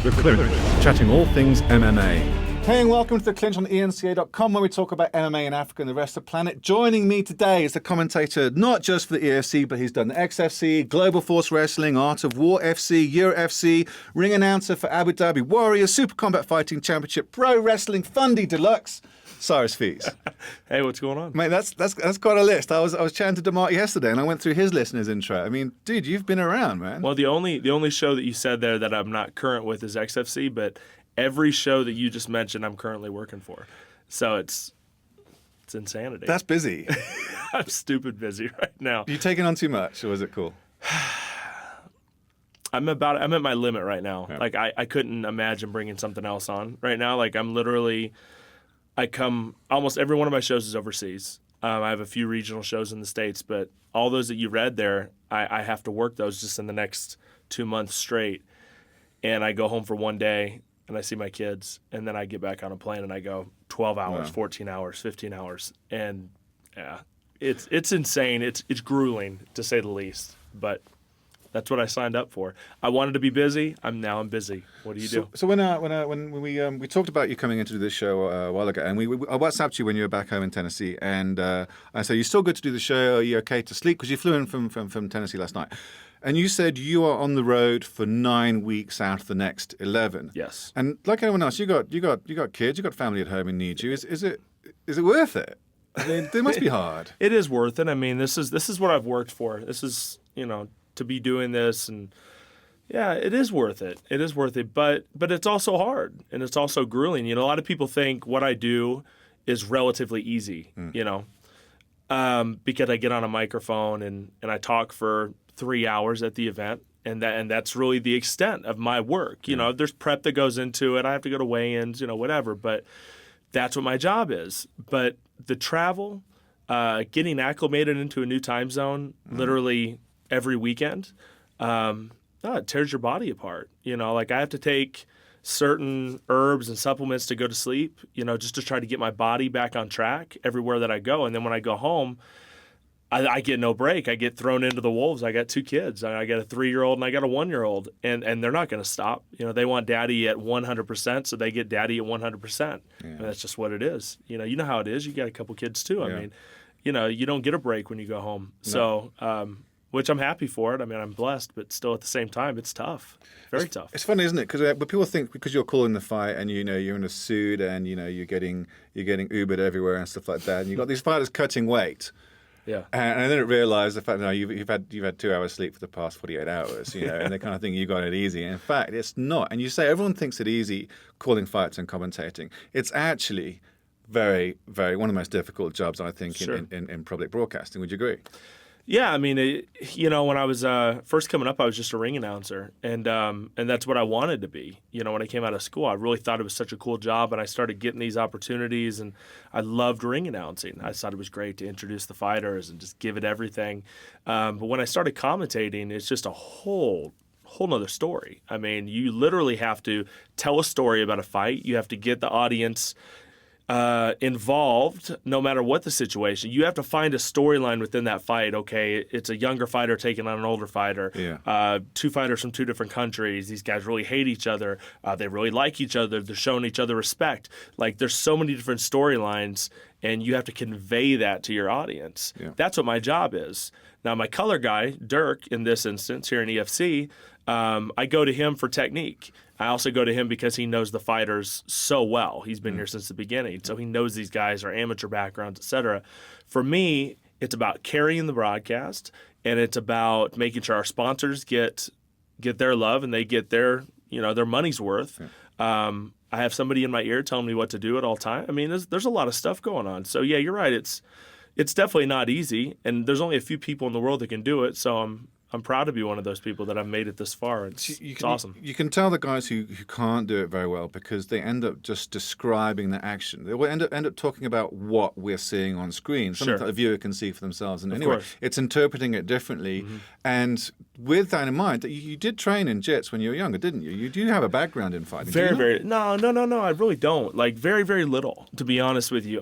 The Clinch, chatting all things MMA. Hey, and welcome to The Clinch on ENCA.com, where we talk about MMA in Africa and the rest of the planet. Joining me today is the commentator, not just for the EFC, but he's done the XFC, Global Force Wrestling, Art of War FC, Euro FC, ring announcer for Abu Dhabi Warriors, Super Combat Fighting Championship, Pro Wrestling Fundy Deluxe, Cyrus Fees. Hey, what's going on? Mate, that's quite a list. I was chatting to DeMark yesterday, and I went through his list in his intro. I mean, dude, you've been around, man. Well, the only show that you said there that I'm not current with is XFC, but every show that you just mentioned, I'm currently working for. So it's insanity. That's busy. I'm stupid busy right now. You taking on too much, or is it cool? I'm at my limit right now. Yeah. Like I couldn't imagine bringing something else on right now. Like almost every one of my shows is overseas. I have a few regional shows in the States, but all those that you read there, I have to work those just in the next 2 months straight. And I go home for one day and I see my kids, and then I get back on a plane and I go 12 hours, Wow. 14 hours, 15 hours. And yeah, it's insane. It's grueling to say the least, but that's what I signed up for. I wanted to be busy. I'm busy. What do you do? So when we talked about you coming into this show a while ago, and I WhatsApped you when you were back home in Tennessee, and I said, "You still good to do the show? Are you okay to sleep?" Because you flew in from Tennessee last night, and you said you are on the road for 9 weeks out of the next 11. Yes. And like anyone else, you got kids, you got family at home who need you. Is it worth it? I mean, it must be hard. It is worth it. I mean, this is what I've worked for. This is, to be doing this, and yeah, it is worth it. It is worth it, but it's also hard, and it's also grueling. A lot of people think what I do is relatively easy, because I get on a microphone and I talk for 3 hours at the event, and that's really the extent of my work. There's prep that goes into it. I have to go to weigh-ins, whatever, but that's what my job is. But the travel, getting acclimated into a new time zone, literally every weekend, it tears your body apart. Like I have to take certain herbs and supplements to go to sleep, just to try to get my body back on track everywhere that I go. And then when I go home, I get no break. I get thrown into the wolves. I got 2 kids. I got a 3-year-old and I got a 1-year-old, and they're not going to stop. They want daddy at 100%, so they get daddy at 100%. Yeah. And that's just what it is. You know how it is. You got a couple kids too. I Yeah. mean, you don't get a break when you go home. No. So, which I'm happy for it. I mean, I'm blessed, but still at the same time, it's tough. Very tough. It's funny, isn't it? Because people think because you're calling the fight and you're in a suit and you're getting Ubered everywhere and stuff like that, and you've got these fighters cutting weight. Yeah. And I didn't realise the fact that you've had 2 hours sleep for the past 48 hours, and they kind of think you got it easy. In fact, it's not. And you say everyone thinks it easy calling fights and commentating. It's actually very, very one of the most difficult jobs, I think, Sure. in public broadcasting. Would you agree? Yeah, I mean, when I was first coming up, I was just a ring announcer, and that's what I wanted to be. When I came out of school, I really thought it was such a cool job, and I started getting these opportunities, and I loved ring announcing. I thought it was great to introduce the fighters and just give it everything. But when I started commentating, it's just a whole nother story. I mean, you literally have to tell a story about a fight. You have to get the audience involved no matter what the situation. You have to find a storyline within that fight. Okay, it's a younger fighter taking on an older fighter. Yeah. 2 fighters from 2 different countries. These guys really hate each other. They really like each other. They're showing each other respect. Like, there's so many different storylines, and you have to convey that to your audience. Yeah. That's what my job is. Now, my color guy, Dirk, in this instance here in EFC, I go to him for technique. I also go to him because he knows the fighters so well. He's been here since the beginning, so he knows these guys, their amateur backgrounds, etc. For me, it's about carrying the broadcast, and it's about making sure our sponsors get their love and they get their money's worth. Yeah. I have somebody in my ear telling me what to do at all time. I mean, there's a lot of stuff going on. So yeah, you're right. It's definitely not easy, and there's only a few people in the world that can do it. So I'm proud to be one of those people that have made it this far. It's awesome. You can tell the guys who can't do it very well because they end up just describing the action. They will end up talking about what we're seeing on screen, something Sure. that a viewer can see for themselves. And Of anyway, course. it's interpreting it differently. Mm-hmm. And with that in mind, you did train in jits when you were younger, didn't you? You do have a background in fighting. Very. No. I really don't. Like, very, very little, to be honest with you.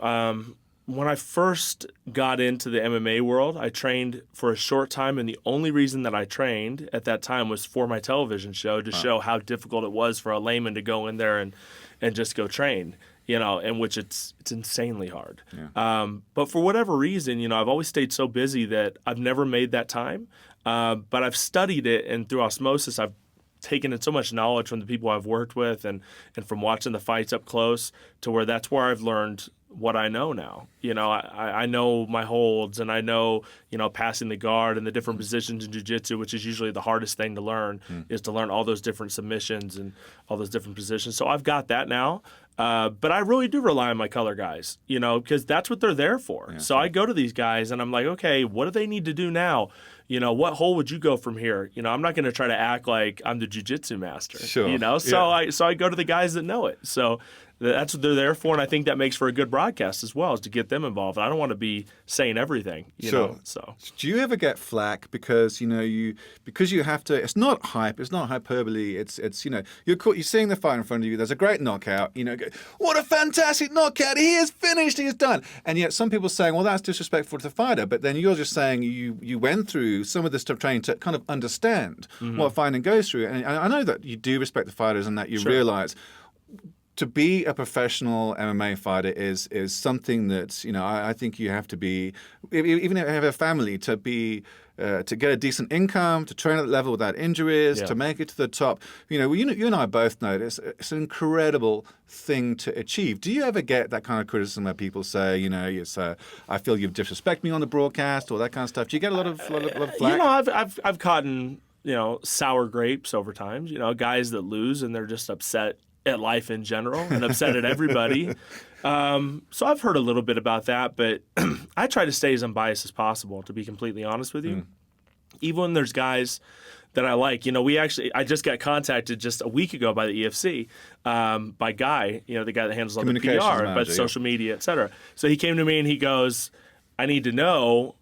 when I first got into the MMA world, I trained for a short time, and the only reason that I trained at that time was for my television show to show how difficult it was for a layman to go in there and just go train, in which it's insanely hard. Yeah. But for whatever reason, I've always stayed so busy that I've never made that time. But I've studied it, and through osmosis, I've taken in so much knowledge from the people I've worked with and from watching the fights up close to where that's where I've learned what I know now. I know my holds, and I know, passing the guard and the different positions in jiu-jitsu, which is usually the hardest thing to learn, is to learn all those different submissions and all those different positions. So I've got that now. But I really do rely on my color guys, because that's what they're there for. Yeah, so I go to these guys and I'm like, okay, what do they need to do now? What hole would you go from here? I'm not going to try to act like I'm the jiu-jitsu master. Sure. So I go to the guys that know it. So that's what they're there for, and I think that makes for a good broadcast as well, is to get them involved. I don't want to be saying everything, Sure. know. So do you ever get flack because you have to? It's not hype. It's not hyperbole. It's you're seeing the fight in front of you. There's a great knockout. What a fantastic knockout! He is finished. He is done. And yet some people are saying, well, that's disrespectful to the fighter. But then you're just saying you went through some of this stuff training to kind of understand what fighting goes through. And I know that you do respect the fighters and that you realize. To be a professional MMA fighter is something that I think you have to be, even if you have a family, to be to get a decent income, to train at the level without injuries, to make it to the top. You and I both know it's an incredible thing to achieve. Do you ever get that kind of criticism where people say, I feel you've disrespected me on the broadcast or that kind of stuff? Do you get a lot of flack? I've caught sour grapes over time. Guys that lose and they're just upset at life in general and upset at everybody. So I've heard a little bit about that, but I try to stay as unbiased as possible, to be completely honest with you. Even when there's guys that I like, I just got contacted just a week ago by the EFC, by Guy, the guy that handles all the PR, manager, but social media, et cetera. So he came to me and he goes, I need to know,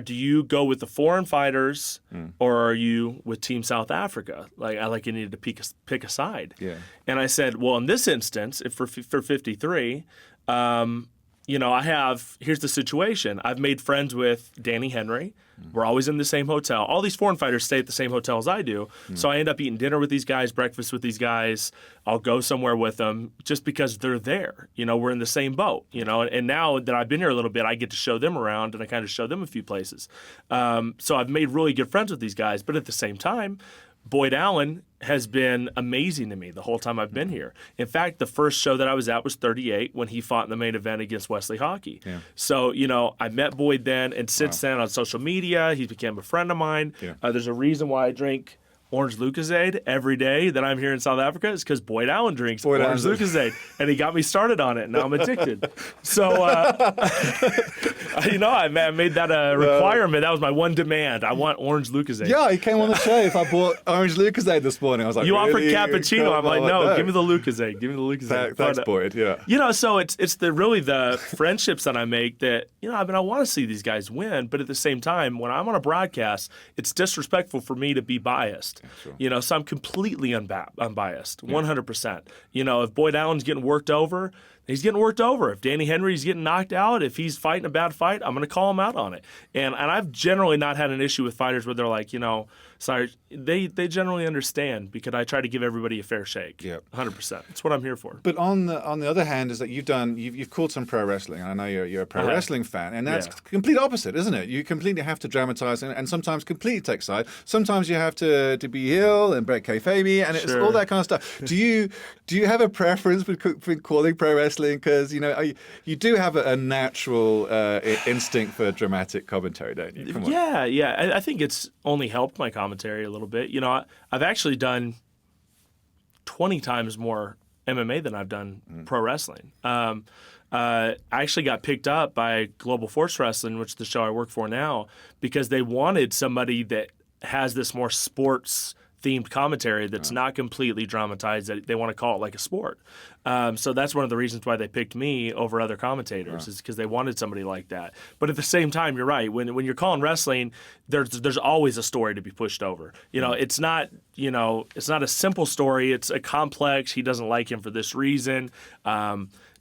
do you go with the foreign fighters or are you with Team South Africa? You needed to pick a side. Yeah. And I said, well, in this instance, for 53, here's the situation. I've made friends with Danny Henry. We're always in the same hotel. All these foreign fighters stay at the same hotel as I do. So I end up eating dinner with these guys, breakfast with these guys. I'll go somewhere with them just because they're there. We're in the same boat, and now that I've been here a little bit, I get to show them around and I kind of show them a few places. So I've made really good friends with these guys. But at the same time, Boyd Allen has been amazing to me the whole time I've been here. In fact, the first show that I was at was 38 when he fought in the main event against Wesley Hockey. Yeah. So, I met Boyd then, and since then on social media, he's become a friend of mine. Yeah. There's a reason why I drink Orange Lucozade every day that I'm here in South Africa is because Boyd Allen drinks Orange Lucozade, and he got me started on it, and now I'm addicted. So, I made that a requirement. That was my one demand. I want Orange Lucozade. Yeah, he came on the show. If I bought Orange Lucozade this morning, I was like, you really? offered cappuccino. I'm like, no, give me the Lucozade. Give me the Lucozade. Thanks, Boyd. Yeah. So it's the friendships that I make that, I want to see these guys win, but at the same time, when I'm on a broadcast, it's disrespectful for me to be biased. Yeah, sure. So I'm completely unbiased, 100%. If Boyd Allen's getting worked over, he's getting worked over. If Danny Henry's getting knocked out, if he's fighting a bad fight, I'm going to call him out on it. And I've generally not had an issue with fighters where they're like, sorry, they generally understand because I try to give everybody a fair shake. Yeah, 100%. That's what I'm here for. But on the other hand, is that you've called some pro wrestling. I know you're a pro wrestling fan, and that's complete opposit, isn't it? You completely have to dramatize and sometimes completely take side. Sometimes you have to be heel and break kayfabe, and it's all that kind of stuff. Do you have a preference between calling pro wrestling? Because you do have a natural instinct for dramatic commentary, don't you? Come on. Yeah. I think it's only helped my commentary a little bit. I've actually done 20 times more MMA than I've done pro wrestling. I actually got picked up by Global Force Wrestling, which is the show I work for now, because they wanted somebody that has this more sports themed commentary that's not completely dramatized, that they want to call it like a sport. So that's one of the reasons why they picked me over other commentators, is because they wanted somebody like that. But at the same time, you're right. When you're calling wrestling, there's always a story to be pushed over. It's not a simple story. It's a complex. He doesn't like him for this reason.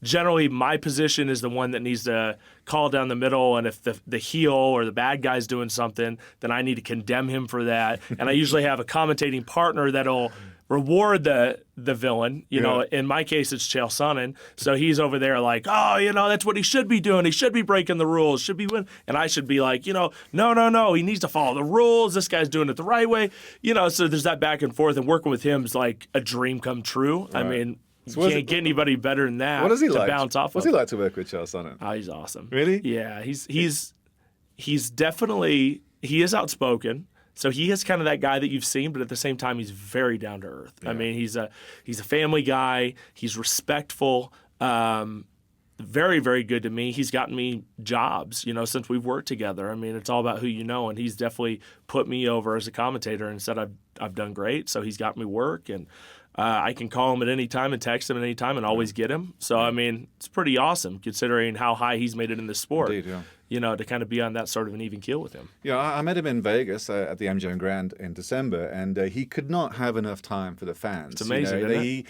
generally my position is the one that needs to call down the middle, and if the heel or the bad guy's doing something, then I need to condemn him for that. And I usually have a commentating partner that'll reward the villain. You know, in my case, it's Chael Sonnen. So he's over there like, oh, you know, that's what he should be doing. He should be breaking the rules, should be winning. And I should be like, you know, no, he needs to follow the rules. This guy's doing it the right way. You know, so there's that back and forth, and working with him is like a dream come true. Right. I mean, you can't get anybody better than that. What is he to like? Bounce off What's of. he like to work with, Chael Sonnen? Oh, he's awesome. Really? Yeah, he's definitely, he is outspoken. So he is kind of that guy that you've seen, but at the same time, he's very down to earth. Yeah. I mean, he's a family guy. He's respectful. Very, very good to me. He's gotten me jobs, you know, since we've worked together. I mean, it's all about who you know, and he's definitely put me over as a commentator and said I've done great. So he's got me work, and I can call him at any time and text him at any time and always get him. So, I mean, it's pretty awesome considering how high he's made it in this sport. Indeed, yeah. You know, to kind of be on that sort of an even keel with him. Yeah, I met him in Vegas at the MGM Grand in December, and he could not have enough time for the fans. It's amazing, isn't it?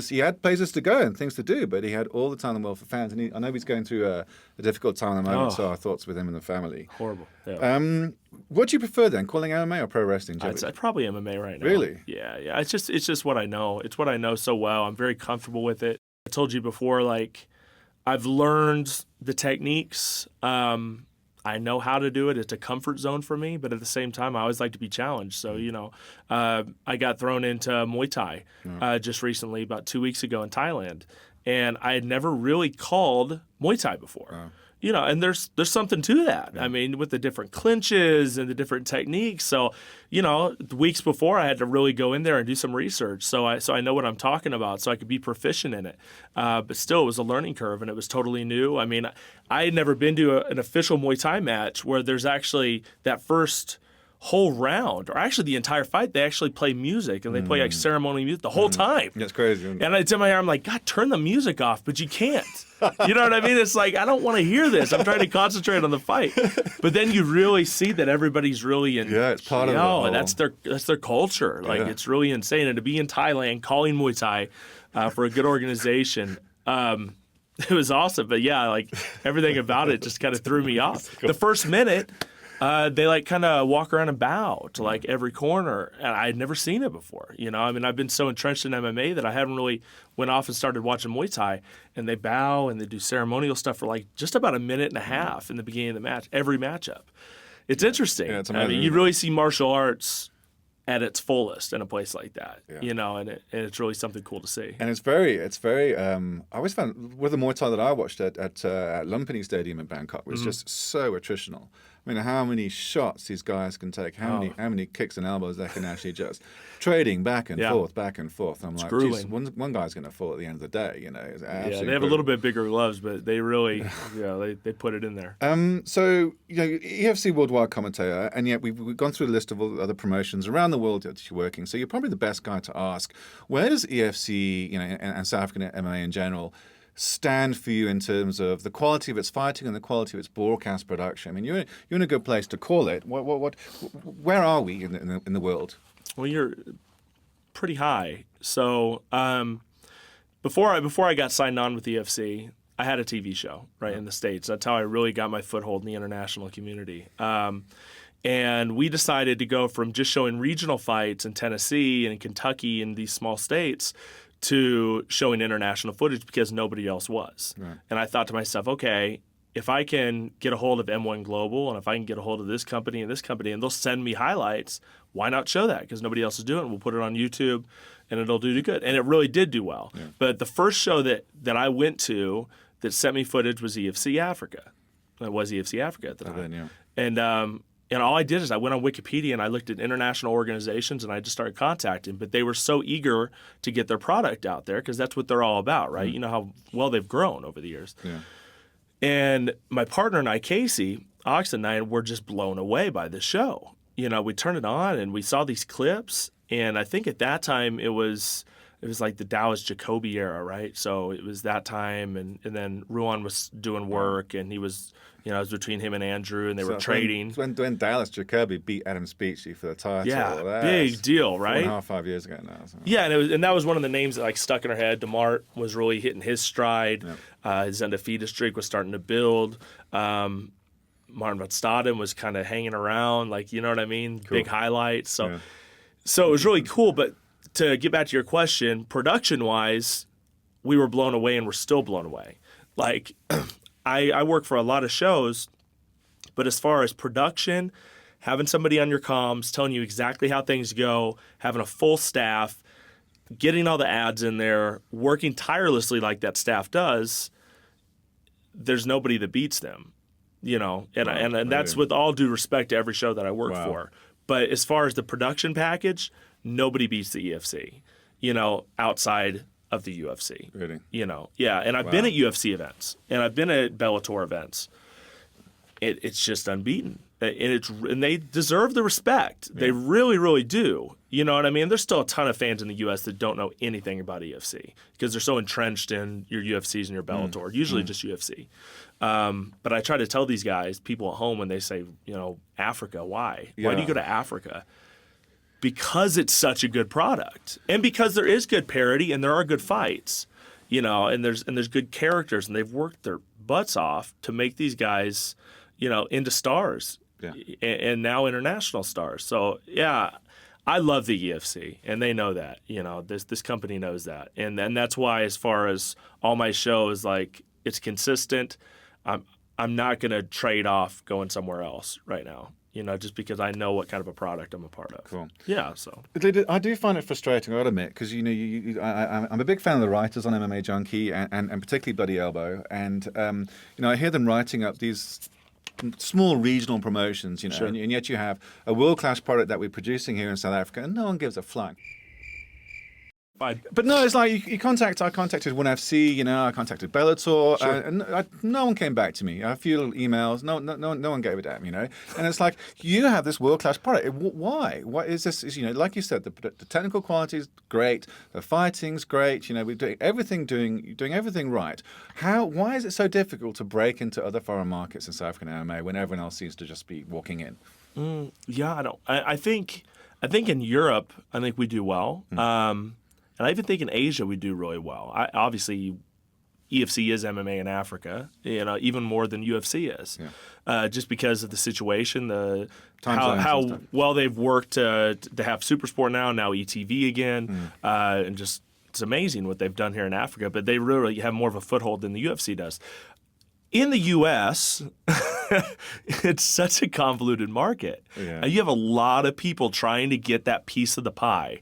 He had places to go and things to do, but he had all the time in the world for fans. And I know he's going through a difficult time at the moment, so our thoughts with him and the family. Horrible. Yeah. What do you prefer then, calling MMA or pro wrestling? I'd say probably MMA right now. Really? Yeah. It's just what I know. It's what I know so well. I'm very comfortable with it. I told you before, like, I've learned the techniques. I know how to do it. It's a comfort zone for me, but at the same time, I always like to be challenged. So, you know, I got thrown into Muay Thai just recently, about 2 weeks ago in Thailand, and I had never really called Muay Thai before. You know, and there's something to that. Yeah. I mean, with the different clinches and the different techniques. So, you know, weeks before I had to really go in there and do some research. So I know what I'm talking about, so I could be proficient in it. But still, it was a learning curve, and it was totally new. I mean, I had never been to an official Muay Thai match where there's actually that first whole round, or actually the entire fight, they actually play music, and they play like ceremonial music the whole time. That's crazy. And it's in my ear, I'm like, God, turn the music off, but you can't. You know what I mean? It's like, I don't want to hear this. I'm trying to concentrate on the fight. But then you really see that everybody's really in. Yeah, it's part of it. And that's their culture. Like, it's really insane. And to be in Thailand calling Muay Thai for a good organization, it was awesome. But yeah, like everything about it just kind of threw me off. The first minute, they like kind of walk around and bow to like every corner, and I had never seen it before. You know, I mean, I've been so entrenched in MMA that I haven't really went off and started watching Muay Thai, and they bow and they do ceremonial stuff for like just about a minute and a half in the beginning of the match, every matchup. It's interesting. Yeah, it's amazing. I mean, you really see martial arts at its fullest in a place like that, you know, and it's really something cool to see. And it's very. I always found with the Muay Thai that I watched at Lumpini Stadium in Bangkok was just so attritional. I mean, how many shots these guys can take, how many kicks and elbows they can actually just trading back and forth. I'm like, geez, one guy's going to fall at the end of the day, you know. It's they have a little bit bigger gloves, but they really, they put it in there. So, you know, EFC worldwide commentator, and yet we've gone through a list of all the other promotions around the world that you're working. So you're probably the best guy to ask. Where does EFC, you know, and South African MMA in general, stand for you in terms of the quality of its fighting and the quality of its broadcast production? I mean, you're in a good place to call it. Where are we in the world? Well, you're pretty high. So before I got signed on with EFC, I had a TV show in the States. That's how I really got my foothold in the international community. And we decided to go from just showing regional fights in Tennessee and in Kentucky and these small states to showing international footage because nobody else was. Right. And I thought to myself, okay, if I can get a hold of M1 Global and if I can get a hold of this company and they'll send me highlights, why not show that? Because nobody else is doing it. We'll put it on YouTube and it'll do good. And it really did do well. Yeah. But the first show that I went to that sent me footage was EFC Africa. It was EFC Africa at the time. And all I did is I went on Wikipedia and I looked at international organizations and I just started contacting. But they were so eager to get their product out there because that's what they're all about, right? You know how well they've grown over the years. Yeah. And my partner and I, Casey Oxton, and I were just blown away by this show. You know, we turned it on and we saw these clips. And I think at that time it was it was like the Dallas Jacoby era, right? So it was that time, and then Ruan was doing work, and he was, it was between him and Andrew, and they were trading. When Dallas Jacoby beat Adam Speechy for the title. Yeah, big deal, right? 4.5, 5 years ago now. So. Yeah, and that was one of the names that like stuck in our head. DeMart was really hitting his stride. Yep. His undefeated streak was starting to build. Martin Van Staden was kind of hanging around, like, you know what I mean? Cool. Big highlights. So it was really cool, but to get back to your question, production-wise, we were blown away and we're still blown away. Like, I work for a lot of shows, but as far as production, having somebody on your comms telling you exactly how things go, having a full staff, getting all the ads in there, working tirelessly like that staff does, there's nobody that beats them, and that's with all due respect to every show that I work for. But as far as the production package, nobody beats the EFC, outside of the UFC. Really? Yeah. And I've been at UFC events, and I've been at Bellator events. It's just unbeaten. And they deserve the respect. Yeah. They really, really do. You know what I mean? There's still a ton of fans in the U.S. that don't know anything about EFC because they're so entrenched in your UFCs and your Bellator, usually just UFC. But I try to tell these guys, people at home, when they say, Africa, why? Yeah. Why do you go to Africa? Because it's such a good product, and because there is good parity and there are good fights, and there's good characters, and they've worked their butts off to make these guys, into stars, and now international stars. So yeah, I love the EFC, and they know that. This company knows that, and that's why, as far as all my shows, like, it's consistent. I'm not going to trade off going somewhere else right now. Just because I know what kind of a product I'm a part of. Cool. Yeah, so. I do find it frustrating, I'll admit, because, I'm a big fan of the writers on MMA Junkie and particularly Bloody Elbow. And, I hear them writing up these small regional promotions, sure. and yet you have a world-class product that we're producing here in South Africa, and no one gives a flying. But no, it's like I contacted ONE FC, I contacted Bellator, sure. And no one came back to me. A few little emails, no one gave a damn, And it's like, you have this world-class product. Why? What is this? Like you said, the technical quality is great, the fighting's great. We're doing everything right. Why is it so difficult to break into other foreign markets in South African MMA when everyone else seems to just be walking in? Yeah, I don't. I think in Europe, I think we do well. And I even think in Asia we do really well. Obviously, EFC is MMA in Africa, even more than UFC is, just because of the situation, how well they've worked to have SuperSport now ETV again, and just it's amazing what they've done here in Africa. But they really have more of a foothold than the UFC does. In the U.S., it's such a convoluted market. Yeah. You have a lot of people trying to get that piece of the pie.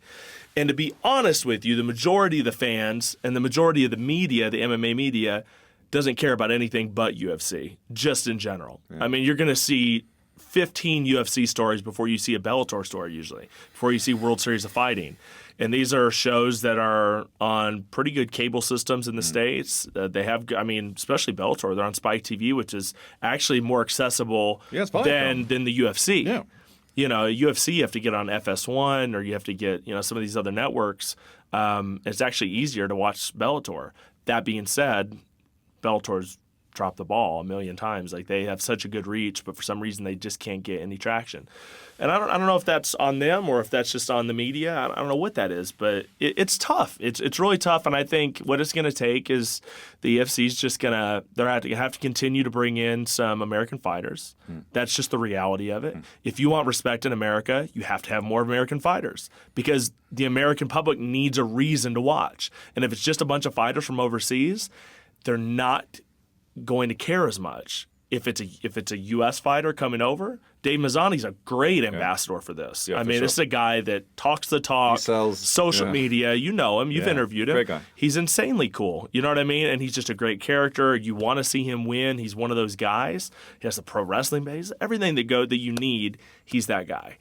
And to be honest with you, the majority of the fans and the majority of the media, the MMA media, doesn't care about anything but UFC, just in general. Yeah. I mean, you're going to see 15 UFC stories before you see a Bellator story usually, before you see World Series of Fighting. And these are shows that are on pretty good cable systems in the States. They have, especially Bellator, they're on Spike TV, which is actually more accessible than the UFC. Yeah. UFC, you have to get on FS1 or you have to get, some of these other networks. It's actually easier to watch Bellator. That being said, Bellator's dropped the ball a million times. Like, they have such a good reach, but for some reason they just can't get any traction. And I don't know if that's on them or if that's just on the media. I don't know what that is, but it's tough. It's really tough. And I think what it's going to take is the EFC's just going to have to continue to bring in some American fighters. That's just the reality of it. If you want respect in America, you have to have more American fighters because the American public needs a reason to watch. And if it's just a bunch of fighters from overseas, they're not going to care as much. If it's a U.S. fighter coming over, Dave Mazzani's a great ambassador for this. Yeah, this is a guy that talks the talk, he sells, social media. You know him. You've interviewed him. Great guy. He's insanely cool. You know what I mean? And he's just a great character. You want to see him win. He's one of those guys. He has a pro wrestling base. Everything that you need, he's that guy.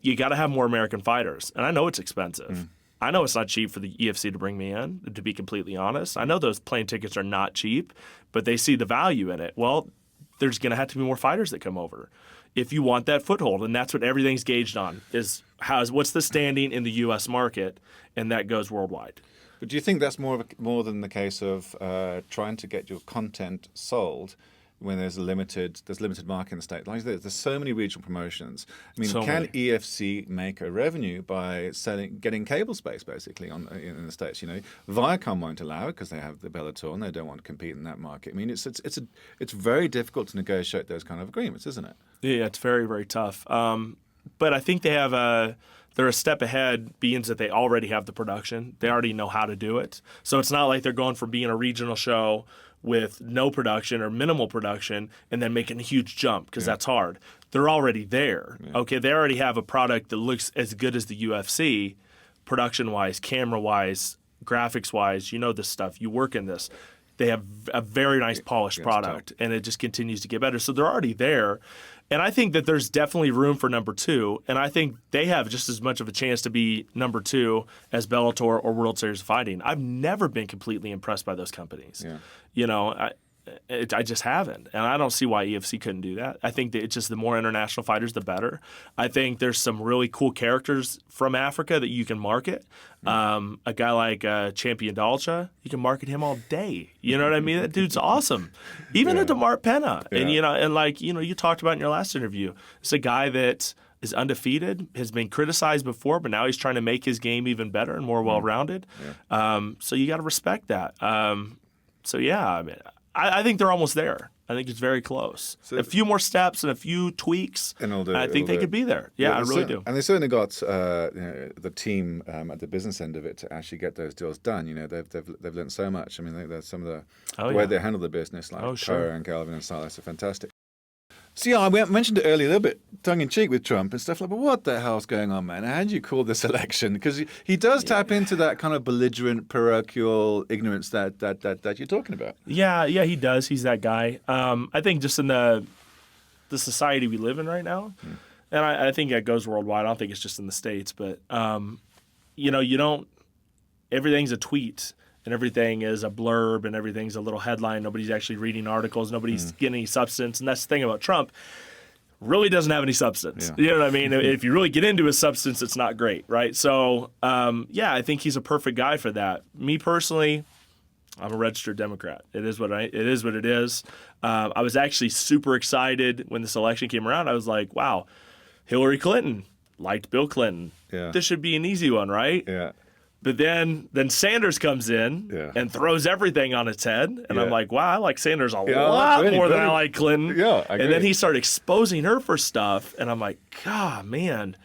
You got to have more American fighters. And I know it's expensive. I know it's not cheap for the EFC to bring me in, to be completely honest. I know those plane tickets are not cheap, but they see the value in it. Well, there's going to have to be more fighters that come over if you want that foothold, and that's what everything's gauged on, is what's the standing in the U.S. market, and that goes worldwide. But do you think that's more than the case of trying to get your content sold when there's limited market in the States? Like there's so many regional promotions. I mean, can EFC make a revenue by getting cable space basically in the States? You know, Viacom won't allow it because they have the Bellator and they don't want to compete in that market. I mean, it's very difficult to negotiate those kind of agreements, isn't it? Yeah, it's very, very tough. But I think they're a step ahead, being that they already have the production. They already know how to do it. So it's not like they're going from being a regional show with no production or minimal production and then making a huge jump, because that's hard. They're already there. Yeah. Okay, they already have a product that looks as good as the UFC, production-wise, camera-wise, graphics-wise. You know this stuff. You work in this. They have a very nice polished product, and it just continues to get better. So they're already there. And I think that there's definitely room for number two, and I think they have just as much of a chance to be number two as Bellator or World Series of Fighting. I've never been completely impressed by those companies. Yeah. You know, I just haven't, and I don't see why EFC couldn't do that. I think that it's just the more international fighters, the better. I think there's some really cool characters from Africa that you can market. A guy like Champion Dalcha, you can market him all day. You know what I mean? That dude's awesome. Even a DeMar Penna, and you talked about in your last interview. It's a guy that is undefeated, has been criticized before, but now he's trying to make his game even better and more well-rounded. So you got to respect that. So yeah, I mean, I think they're almost there. I think it's very close. So a few more steps and a few tweaks, and I think they could be there. Yeah, I really do. And they certainly got the team at the business end of it to actually get those deals done. You know, they've learned so much. I mean, there's some of the way they handle the business, like Kara and Calvin and Silas, are fantastic. So yeah, I mentioned it earlier a little bit tongue-in-cheek with Trump and stuff like, but what the hell's going on, man? How do you call this election? Because he does tap into that kind of belligerent, parochial ignorance that you're talking about. Yeah, he does. He's that guy. I think just in the society we live in right now, and I think that goes worldwide. I don't think it's just in the States, but, you don't – everything's a tweet. And everything is a blurb, and everything's a little headline. Nobody's actually reading articles. Nobody's getting any substance. And that's the thing about Trump. Really doesn't have any substance. Yeah. You know what I mean? If you really get into his substance, it's not great, right? So, I think he's a perfect guy for that. Me personally, I'm a registered Democrat. It is what it is. I was actually super excited when this election came around. I was like, wow, Hillary Clinton liked Bill Clinton. Yeah. This should be an easy one, right? Yeah. But then Sanders comes in and throws everything on its head. And I'm like, wow, I like Sanders a lot more than I like Clinton. Yeah, I agree. And then he started exposing her for stuff. And I'm like, God, man,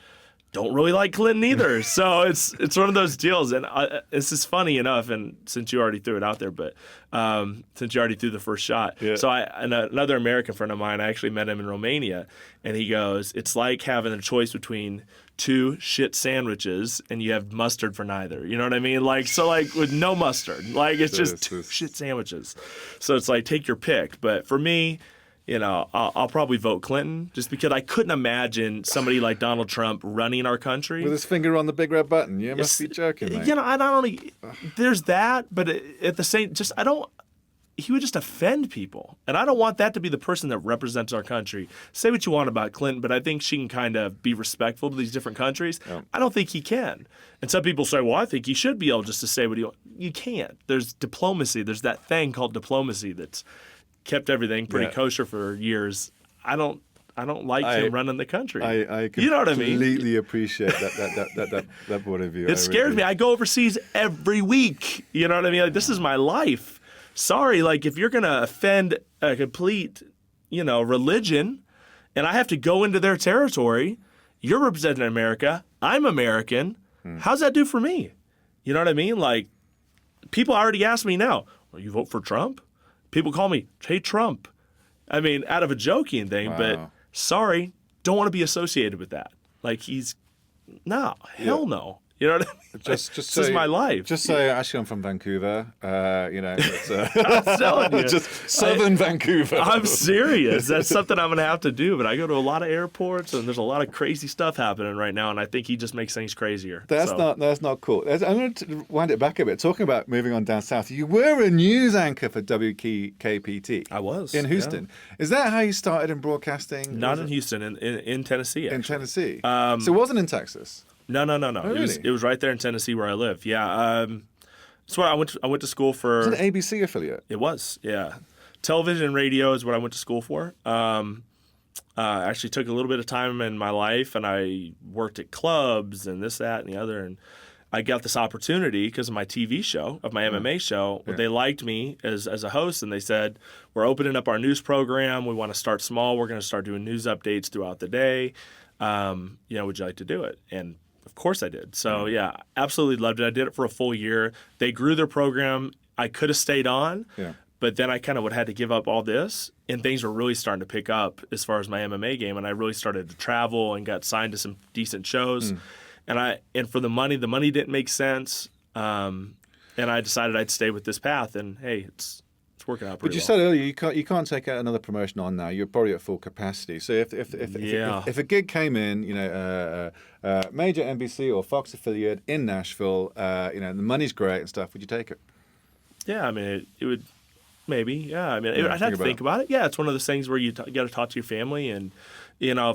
don't really like Clinton either. So it's one of those deals. And this is funny enough, and since you already threw it out there, but since you already threw the first shot. Yeah. So another American friend of mine, I actually met him in Romania. And he goes, it's like having a choice between two shit sandwiches and you have mustard for neither. You know what I mean? Like with no mustard. Like it's just two shit sandwiches. So it's like, take your pick. But for me, I'll probably vote Clinton just because I couldn't imagine somebody like Donald Trump running our country. With his finger on the big red button. You must be joking, mate. I not only there's that, but at the same he would just offend people. And I don't want that to be the person that represents our country. Say what you want about Clinton, but I think she can kind of be respectful to these different countries. Yeah. I don't think he can. And some people say, well, I think he should be able just to say what he wants. You can't. There's diplomacy. There's that thing called diplomacy that's kept everything pretty kosher for years. I don't like him running the country. You know what I mean? Completely appreciate that point of view. It scares me. I go overseas every week. You know what I mean? Like, this is my life. Sorry, like if you're gonna offend a complete, religion, and I have to go into their territory, you're representing America. I'm American. How's that do for me? You know what I mean? Like, people already ask me now, well, you vote for Trump? People call me, hey, Trump. I mean, out of a joking thing, but sorry, don't want to be associated with that. Like hell no. You know what I mean? Just this is my life. Just say, actually, I'm from Vancouver. It's, I'm telling you. Just southern Vancouver. I'm serious. That's something I'm going to have to do. But I go to a lot of airports, and there's a lot of crazy stuff happening right now, and I think he just makes things crazier. That's not cool. I'm going to wind it back a bit. Talking about moving on down south, you were a news anchor for WKPT. I was. In Houston. Yeah. Is that how you started in broadcasting? Not in Houston, in Tennessee, actually. In Tennessee. So it wasn't in Texas? No. Oh, really? It was right there in Tennessee where I live. Yeah. That's what I went to school for. Was it an ABC affiliate? It was, yeah. Television and radio is what I went to school for. Actually took a little bit of time in my life, and I worked at clubs and this, that, and the other. And I got this opportunity because of my TV show, of my MMA show. Yeah. They liked me as a host, and they said, we're opening up our news program. We want to start small. We're going to start doing news updates throughout the day. Would you like to do it? And of course I did. So, yeah, absolutely loved it. I did it for a full year. They grew their program. I could have stayed on. Yeah. But then I kind of would have had to give up all this, and things were really starting to pick up as far as my MMA game, and I really started to travel and got signed to some decent shows. And for the money didn't make sense, and I decided I'd stay with this path. And hey, it's working out pretty well. But you said earlier you can't take out another promotion on now. You're probably at full capacity. So if a gig came in, major NBC or Fox affiliate in Nashville, the money's great and stuff, would you take it? Yeah, I mean it would. Maybe, yeah. I mean, I'd have to think about it. Yeah, it's one of those things where you got to talk to your family, and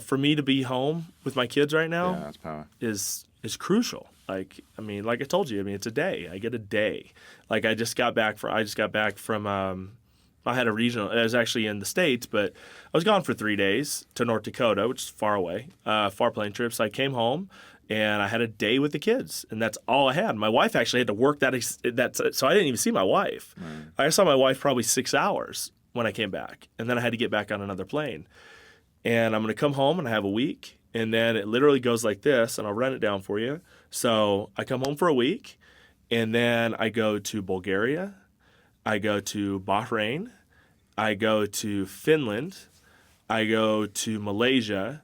for me to be home with my kids right now, that's power. is crucial. Like I told you, it's a day. I get a day. Like I just got back from. I had a regional. It was actually in the States, but I was gone for 3 days to North Dakota, which is far away, far plane trip. So I came home. And I had a day with the kids, and that's all I had. My wife actually had to work so I didn't even see my wife. Right. I saw my wife probably 6 hours when I came back, and then I had to get back on another plane. And I'm going to come home, and I have a week, and then it literally goes like this, and I'll run it down for you. So I come home for a week, and then I go to Bulgaria, I go to Bahrain, I go to Finland, I go to Malaysia,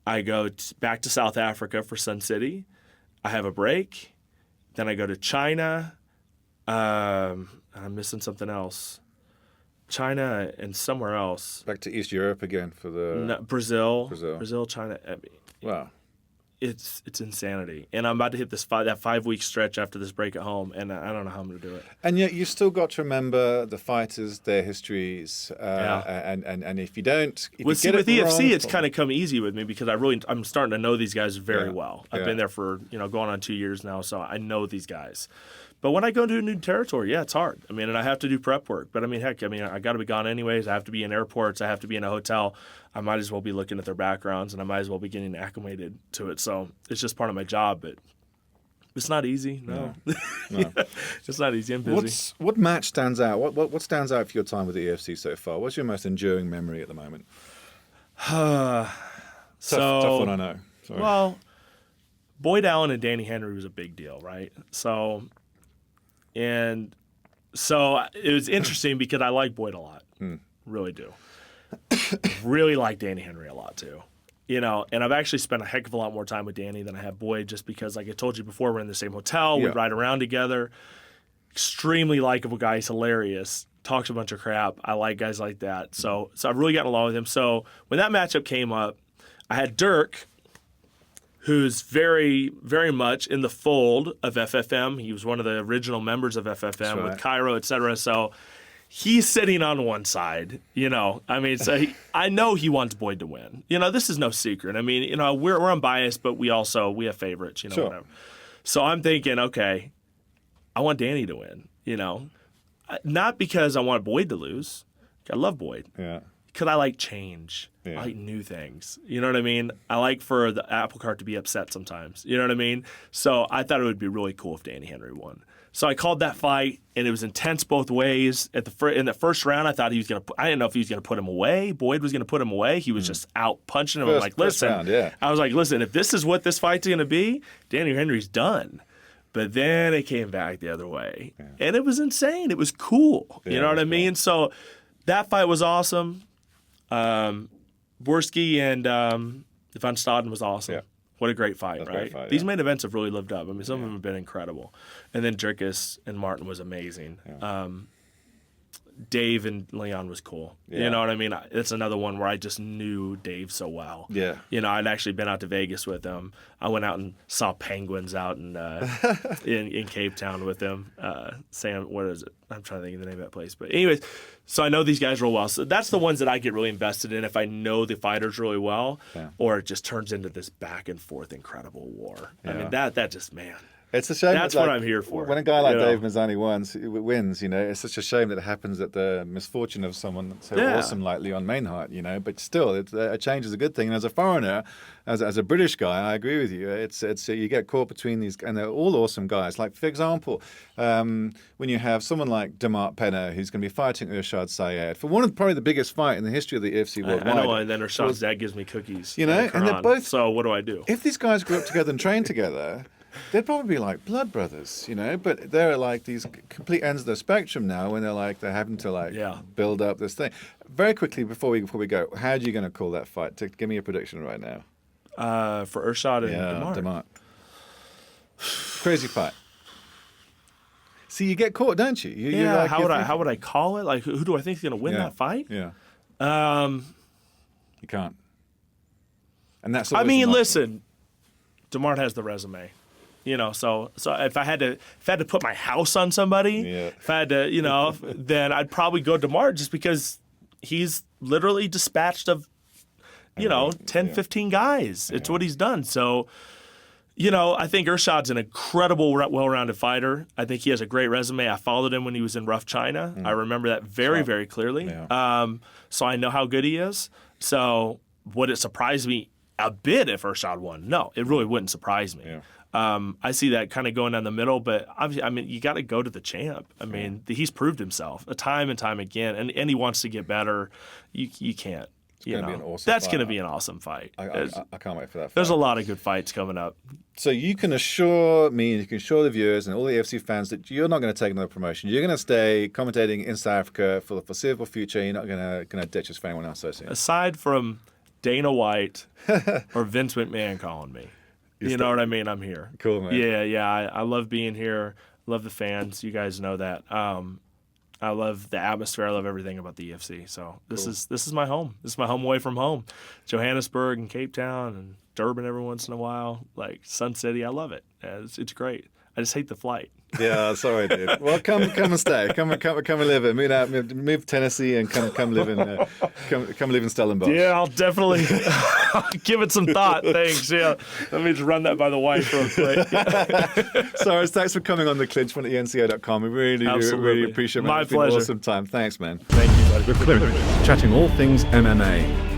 I go back to South Africa for Sun City. I have a break. Then I go to China. I'm missing something else. China and somewhere else. Back to East Europe again for the... Brazil, China. Wow. It's insanity. And I'm about to hit that 5-week stretch after this break at home, and I don't know how I'm going to do it. And yet you still got to remember the fighters, their histories, and if you don't... With EFC, it's kind of come easy with me because I'm starting to know these guys very well. I've been there for, going on 2 years now, so I know these guys. But when I go to a new territory, it's hard. And I have to do prep work. But I got to be gone anyways. I have to be in airports. I have to be in a hotel. I might as well be looking at their backgrounds, and I might as well be getting acclimated to it. So it's just part of my job. But it's not easy. No. It's not easy. I'm busy. What match stands out? What stands out for your time with the EFC so far? What's your most enduring memory at the moment? Tough one, I know. Sorry. Well, Boyd Allen and Danny Henry was a big deal, right? So it was interesting because I like Boyd a lot. Really do. Really like Danny Henry a lot too. And I've actually spent a heck of a lot more time with Danny than I have Boyd just because, like I told you before, we're in the same hotel. We ride around together. Extremely likable guy. He's hilarious. Talks a bunch of crap. I like guys like that. So I've really gotten along with him. So when that matchup came up, I had Dirk, who's very, very much in the fold of FFM. He was one of the original members of FFM with Cairo, et cetera. So he's sitting on one side, I know he wants Boyd to win. This is no secret. We're unbiased, but we have favorites, whatever. So I'm thinking, okay, I want Danny to win, not because I want Boyd to lose. I love Boyd. Yeah. Because I like change. Yeah. I like new things. You know what I mean? I like for the apple cart to be upset sometimes. You know what I mean? So I thought it would be really cool if Danny Henry won. So I called that fight, and it was intense both ways. In the first round, I thought I didn't know if he was going to put him away. Boyd was going to put him away. He was just out punching him. I was like, listen, if this is what this fight's going to be, Danny Henry's done. But then it came back the other way. Yeah. And it was insane. It was cool. You know what I mean? Cool. So that fight was awesome. Borski and Van Staden was awesome. Yeah. What a great fight, right? Great fight, These main events have really lived up. Some of them have been incredible. And then Jerkis and Martin was amazing. Yeah. Dave and Leon was cool. Yeah. You know what I mean? It's another one where I just knew Dave so well. Yeah. You know, I'd actually been out to Vegas with him. I went out and saw penguins out in Cape Town with him. What is it? I'm trying to think of the name of that place. But anyways, so I know these guys real well. So that's the ones that I get really invested in if I know the fighters really well, or it just turns into this back and forth incredible war. I mean, that just, man. It's a shame. That's what I'm here for. When a guy like Dave Mazzani wins, you know, it's such a shame that it happens at the misfortune of someone so awesome like Leon Mainhardt, you know. But still, a change is a good thing. And as a foreigner, as a British guy, I agree with you. It's you get caught between these, and they're all awesome guys. Like, for example, when you have someone like Demart Penner, who's going to be fighting Urshad Sayed for one of probably the biggest fight in the history of the UFC worldwide. I know, and then Urshad's dad gives me cookies. You know, and they're both. So what do I do? If these guys grew up together and trained together, they'd probably be like blood brothers, you know, but they're like these complete ends of the spectrum now when they're having to build up this thing. Very quickly before we go, how are you going to call that fight? Give me a prediction right now. For Urshad and Demart. Crazy fight. See, you get caught, don't you? How would I call it? Like, who do I think is going to win that fight? Yeah. You can't. And that's. I mean, listen, Demart has the resume. You know, so if I had to put my house on somebody, if I had to, you know, then I'd probably go Demart just because he's literally dispatched of, 15 guys. It's what he's done. So, you know, I think Urshad's an incredible, well-rounded fighter. I think he has a great resume. I followed him when he was in Rough China. I remember that very, very clearly. Yeah. So I know how good he is. So would it surprise me a bit if Urshad won? No, it really wouldn't surprise me. Yeah. I see that kind of going down the middle, but obviously, I mean, you got to go to the champ. I mean, he's proved himself time and time again, and he wants to get better. You can't. It's going to be an awesome That's fight. going to be an awesome fight. I can't wait for that fight. There's a lot of good fights coming up. So you can assure me, and you can assure the viewers and all the AFC fans that you're not going to take another promotion. You're going to stay commentating in South Africa for the foreseeable future. You're not going to ditch us for anyone else so soon. Aside from Dana White or Vince McMahon calling me. You know what I mean? I'm here. Cool, man. Yeah. I love being here. Love the fans. You guys know that. I love the atmosphere. I love everything about the UFC. So this is my home. This is my home away from home. Johannesburg and Cape Town and Durban every once in a while. Like Sun City. I love it. It's great. I just hate the flight. Yeah, sorry, dude. Well, come and stay. Come and live it. Move to Tennessee and come live in Stellenbosch. Yeah, I'll definitely give it some thought. Thanks. Yeah, let me just run that by the wife real quick. Sorry, thanks for coming on the Clinch from ENCA.com. We really appreciate it. My It's been pleasure. An awesome time. Thanks, man. Thank you, buddy. The Clinch, chatting all things MMA.